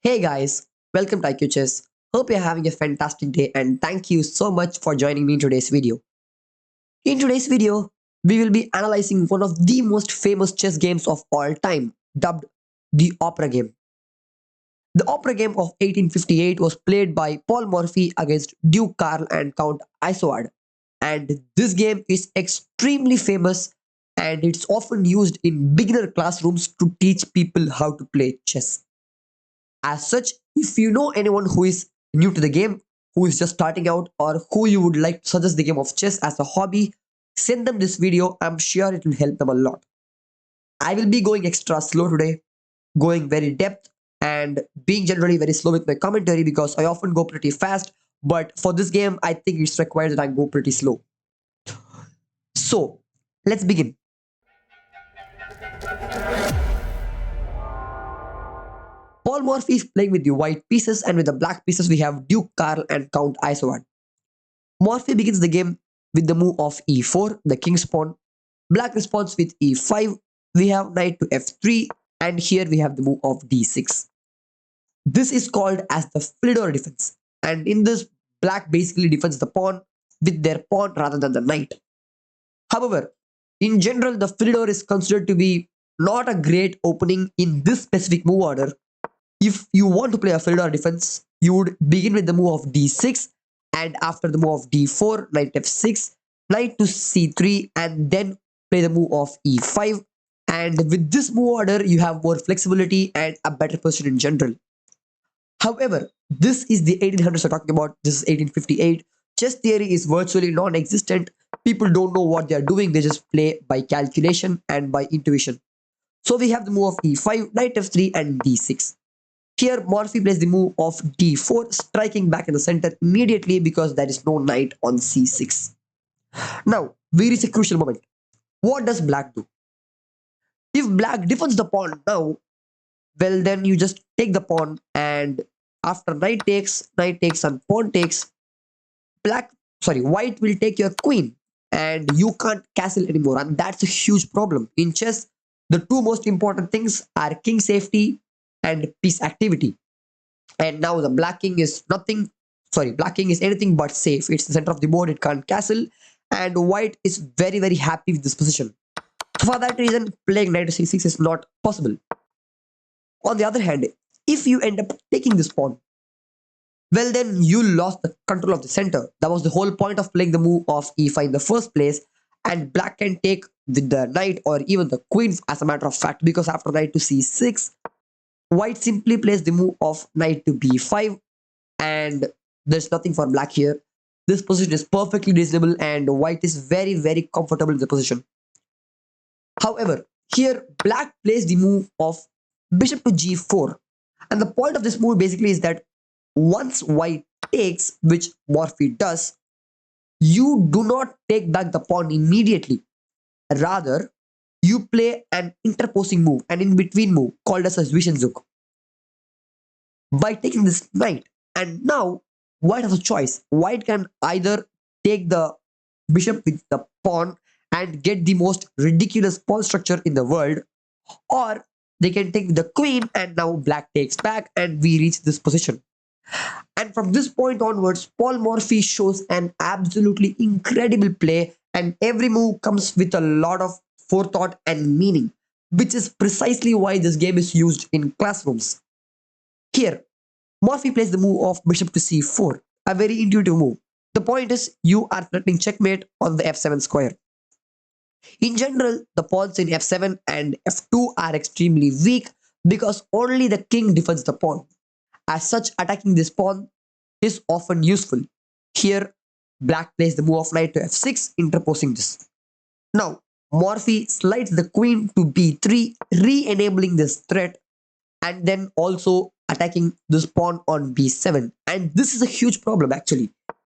Hey guys, welcome to IQ Chess. Hope you're having a fantastic day and thank you so much for joining me in today's video. In today's video, we will be analyzing one of the most famous chess games of all time, dubbed the Opera game. The Opera game of 1858 was played by Paul Morphy against Duke Karl and Count Isouard. And this game is extremely famous and it's often used in beginner classrooms to teach people how to play chess. As such, if you know anyone who is new to the game, who is just starting out, or who you would like to suggest the game of chess as a hobby, send them this video. I'm sure it will help them a lot. I will be going extra slow today, going very depth, and being generally very slow with my commentary because I often go pretty fast. But for this game, I think it's required that I go pretty slow. So, let's begin. Paul Morphy is playing with the white pieces, and with the black pieces, we have Duke Karl and Count Isouard. Morphy begins the game with the move of e4, the king's pawn. Black responds with e5. We have knight to f3, and here we have the move of d6. This is called as the Philidor defense, and in this, black basically defends the pawn with their pawn rather than the knight. However, in general, the Philidor is considered to be not a great opening in this specific move order. If you want to play a Philidor defense, you would begin with the move of d6, and after the move of d4, knight f6, knight to c3, and then play the move of e5. And with this move order, you have more flexibility and a better position in general. However, this is the 1800s we're talking about. This is 1858. Chess theory is virtually non-existent. People don't know what they are doing. They just play by calculation and by intuition. So we have the move of e5, knight f3, and d6. Here, Morphy plays the move of d4, striking back in the center immediately because there is no knight on c6. Now, we reach a crucial moment. What does black do? If black defends the pawn now, well, then you just take the pawn, and after knight takes, and pawn takes, white will take your queen, and you can't castle anymore. And that's a huge problem. In chess, the two most important things are king safety and piece activity. And now the black king is black king is anything but safe. It's the center of the board, it can't castle, and white is very, very happy with this position. So for that reason, playing knight to c6 is not possible. On the other hand, if you end up taking this pawn, well, then you lost the control of the center. That was the whole point of playing the move of e5 in the first place. And black can take with the knight or even the queen, as a matter of fact, because after knight to c6, white simply plays the move of knight to b5, and there's nothing for black here. This position is perfectly reasonable, and white is very, very comfortable in the position. However, here black plays the move of bishop to g4, and the point of this move basically is that once white takes, which Morphy does, you do not take back the pawn immediately. Rather, you play an interposing move, an in-between move called as a Zwischenzug, by taking this knight. And now white has a choice. White can either take the bishop with the pawn and get the most ridiculous pawn structure in the world, or they can take the queen, and now black takes back and we reach this position. And from this point onwards, Paul Morphy shows an absolutely incredible play, and every move comes with a lot of forethought and meaning, which is precisely why this game is used in classrooms. Here, Morphy plays the move of bishop to c4, a very intuitive move. The point is, you are threatening checkmate on the f7 square. In general, the pawns in f7 and f2 are extremely weak because only the king defends the pawn. As such, attacking this pawn is often useful. Here, black plays the move of knight to f6, interposing this. Now, Morphy slides the queen to b3, re-enabling this threat, and then also attacking this pawn on b7. And this is a huge problem actually.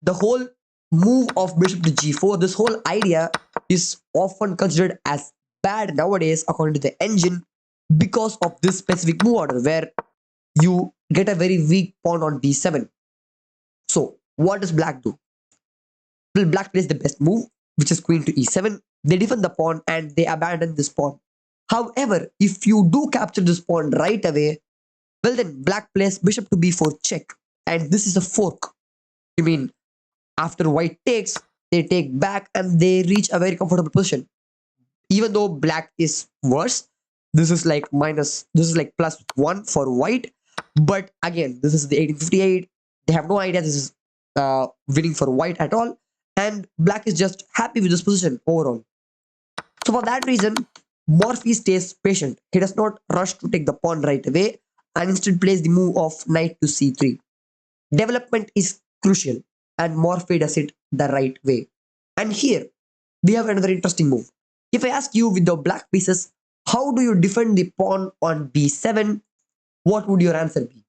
The whole move of bishop to g4, this whole idea is often considered as bad nowadays according to the engine because of this specific move order where you get a very weak pawn on b7. So what does black do? Well, black plays the best move, which is queen to e7. They defend the pawn and they abandon this pawn. However, if you do capture this pawn right away, Well then, black plays bishop to b4 check. And this is a fork. I mean, after white takes, they take back and they reach a very comfortable position. Even though black is worse, this is like +1 for white. But again, this is the 1858. They have no idea this is winning for white at all. And black is just happy with this position overall. So for that reason, Morphy stays patient. He does not rush to take the pawn right away and instead plays the move of knight to c3. Development is crucial and Morphy does it the right way. And here we have another interesting move. If I ask you with the black pieces, how do you defend the pawn on b7? What would your answer be?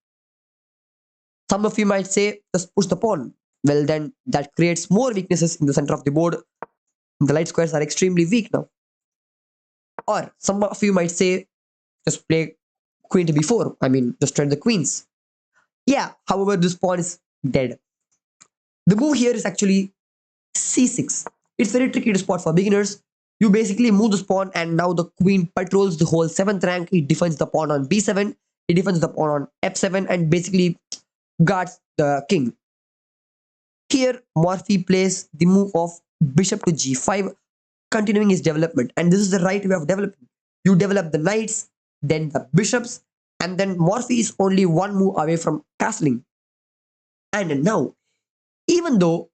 Some of you might say, just push the pawn. Well, then that creates more weaknesses in the center of the board. The light squares are extremely weak now. Or some of you might say, just play queen to b4. I mean, just trade the queens. Yeah, however, this pawn is dead. The move here is actually c6. It's very tricky to spot for beginners. You basically move this pawn and now the queen patrols the whole 7th rank. It defends the pawn on b7. It defends the pawn on f7 and basically guards the king. Here, Morphy plays the move of bishop to g5, continuing his development. And this is the right way of developing. You develop the knights, then the bishops, and then Morphy is only one move away from castling. And now, even though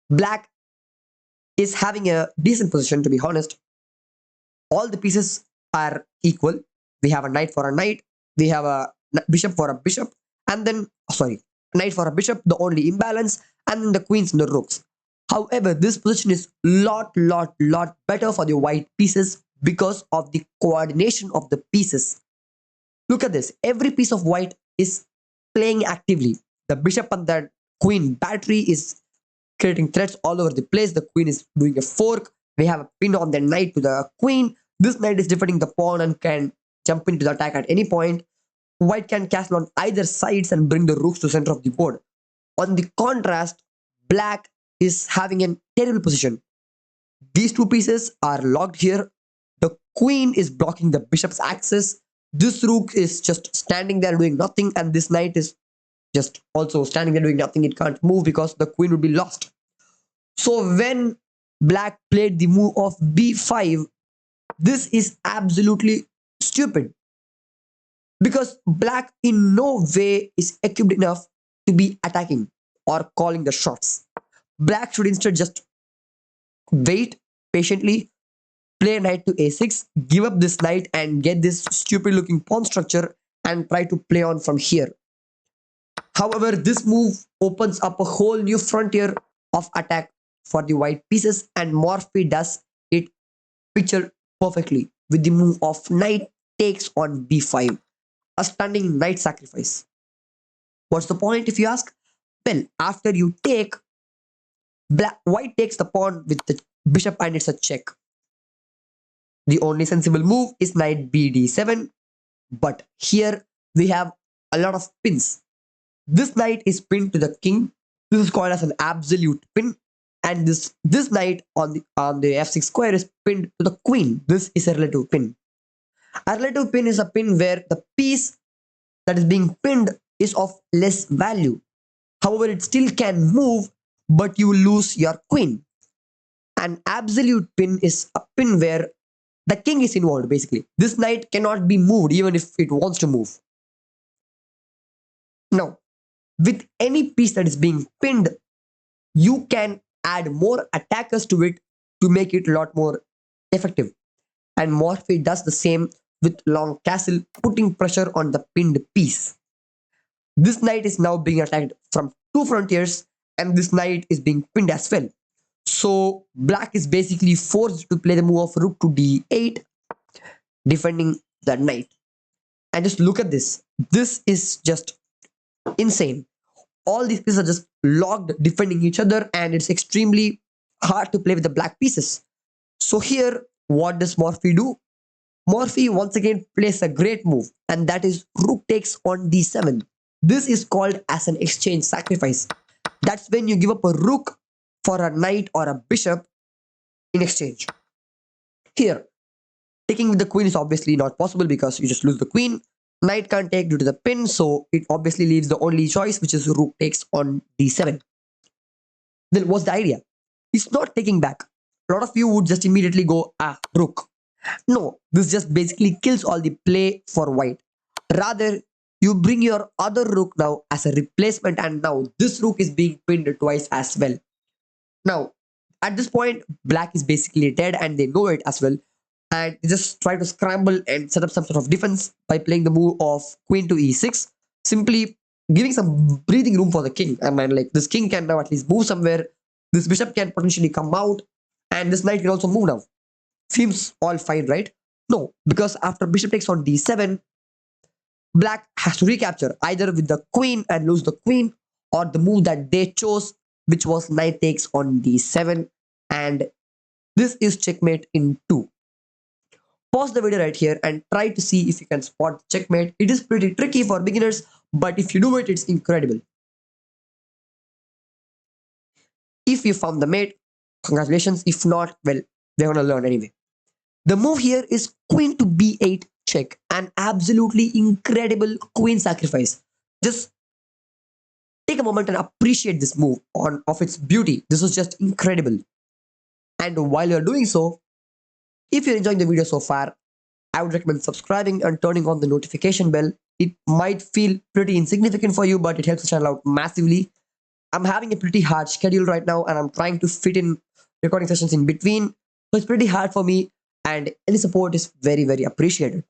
black is having a decent position, to be honest, all the pieces are equal. We have a knight for a knight, we have a bishop for a bishop, and then, sorry, knight for a bishop, the only imbalance, and then the queens and the rooks. However, this position is lot better for the white pieces because of the coordination of the pieces. Look at this. Every piece of white is playing actively. The bishop and the queen battery is creating threats all over the place. The queen is doing a fork. We have a pin on the knight to the queen. This knight is defending the pawn and can jump into the attack at any point. White can castle on either sides and bring the rooks to the center of the board. On the contrast, black is having a terrible position. These two pieces are locked here. The queen is blocking the bishop's access. This rook is just standing there doing nothing, and this knight is just also standing there doing nothing. It can't move because the queen would be lost. So when black played the move of b5, this is absolutely stupid because black in no way is equipped enough to be attacking or calling the shots. Black should instead just wait patiently, play knight to a6, give up this knight and get this stupid looking pawn structure and try to play on from here. However, this move opens up a whole new frontier of attack for the white pieces and Morphy does it pictured perfectly with the move of knight takes on b5, a stunning knight sacrifice. What's the point if you ask? Well, after you take, white takes the pawn with the bishop and it's a check. The only sensible move is knight bd7, but here we have a lot of pins. This knight is pinned to the king. This is called as an absolute pin. And this knight on the f6 square is pinned to the queen. This is a relative pin. A relative pin is a pin where the piece that is being pinned is of less value. However, it still can move, but you lose your queen. An absolute pin is a pin where the king is involved basically. This knight cannot be moved even if it wants to move. Now, with any piece that is being pinned, you can add more attackers to it to make it a lot more effective. And Morphy does the same with long castle, putting pressure on the pinned piece. This knight is now being attacked from two frontiers and this knight is being pinned as well. So black is basically forced to play the move of rook to d8, defending the knight. And just look at this. This is just insane. All these pieces are just locked defending each other and it's extremely hard to play with the black pieces. So here, what does Morphy do? Morphy once again plays a great move and that is rook takes on d7. This is called as an exchange sacrifice. That's when you give up a rook for a knight or a bishop in exchange. Here, taking with the queen is obviously not possible because you just lose the queen. Knight can't take due to the pin, so it obviously leaves the only choice, which is rook takes on d7. Then what's the idea? It's not taking back. A lot of you would just immediately go, rook. No, this just basically kills all the play for white. Rather, you bring your other rook now as a replacement, and now this rook is being pinned twice as well. Now, at this point, black is basically dead and they know it as well. And they just try to scramble and set up some sort of defense by playing the move of queen to e6, simply giving some breathing room for the king. I mean, like this king can now at least move somewhere, this bishop can potentially come out, and this knight can also move now. Seems all fine, right? No, because after bishop takes on d7, black has to recapture either with the queen and lose the queen, or the move that they chose, which was knight takes on d7, and this is checkmate in 2. Pause the video right here and try to see if you can spot checkmate. It is pretty tricky for beginners, but if you do it, it's incredible. If you found the mate, congratulations. If not, well, we're gonna learn anyway. The move here is queen to b8 check, an absolutely incredible queen sacrifice. Just take a moment and appreciate this move on of its beauty. This was just incredible. And while you're doing so, if you're enjoying the video so far, I would recommend subscribing and turning on the notification bell. It might feel pretty insignificant for you, but it helps the channel out massively. I'm having a pretty hard schedule right now, and I'm trying to fit in recording sessions in between. So it's pretty hard for me, and any support is very, very appreciated.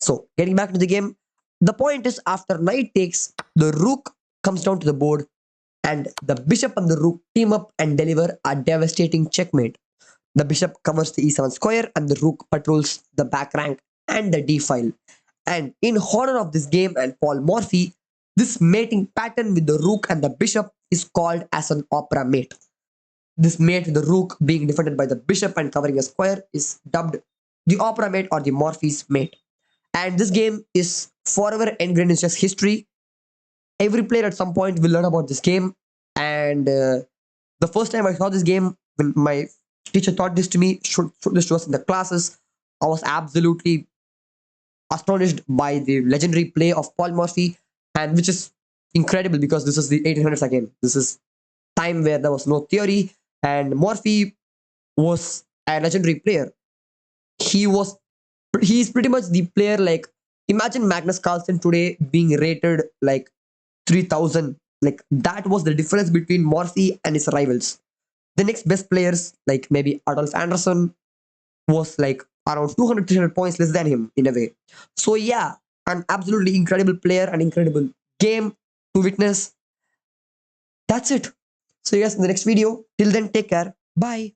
So getting back to the game, the point is after knight takes, the rook comes down to the board, and the bishop and the rook team up and deliver a devastating checkmate. The bishop covers the e7 square and the rook patrols the back rank and the d file. And in honor of this game and Paul Morphy, this mating pattern with the rook and the bishop is called as an opera mate. This mate with the rook being defended by the bishop and covering a square is dubbed the opera mate or the Morphy's mate. And this game is forever ingrained in chess history. Every player at some point will learn about this game. And the first time I saw this game, when my teacher taught this to me, showed this to us in the classes, I was absolutely astonished by the legendary play of Paul Morphy, and which is incredible because this is the 1800s again. This is time where there was no theory, and Morphy was a legendary player. He was he's pretty much the player, like imagine Magnus Carlsen today being rated like 3000. Like that was the difference between Morphy and his rivals. The next best players, like maybe Adolf Anderson, was like around 200 300 points less than him in a way. So yeah, an absolutely incredible player, an incredible game to witness. That's it. See you guys in the next video. Till then, take care. Bye.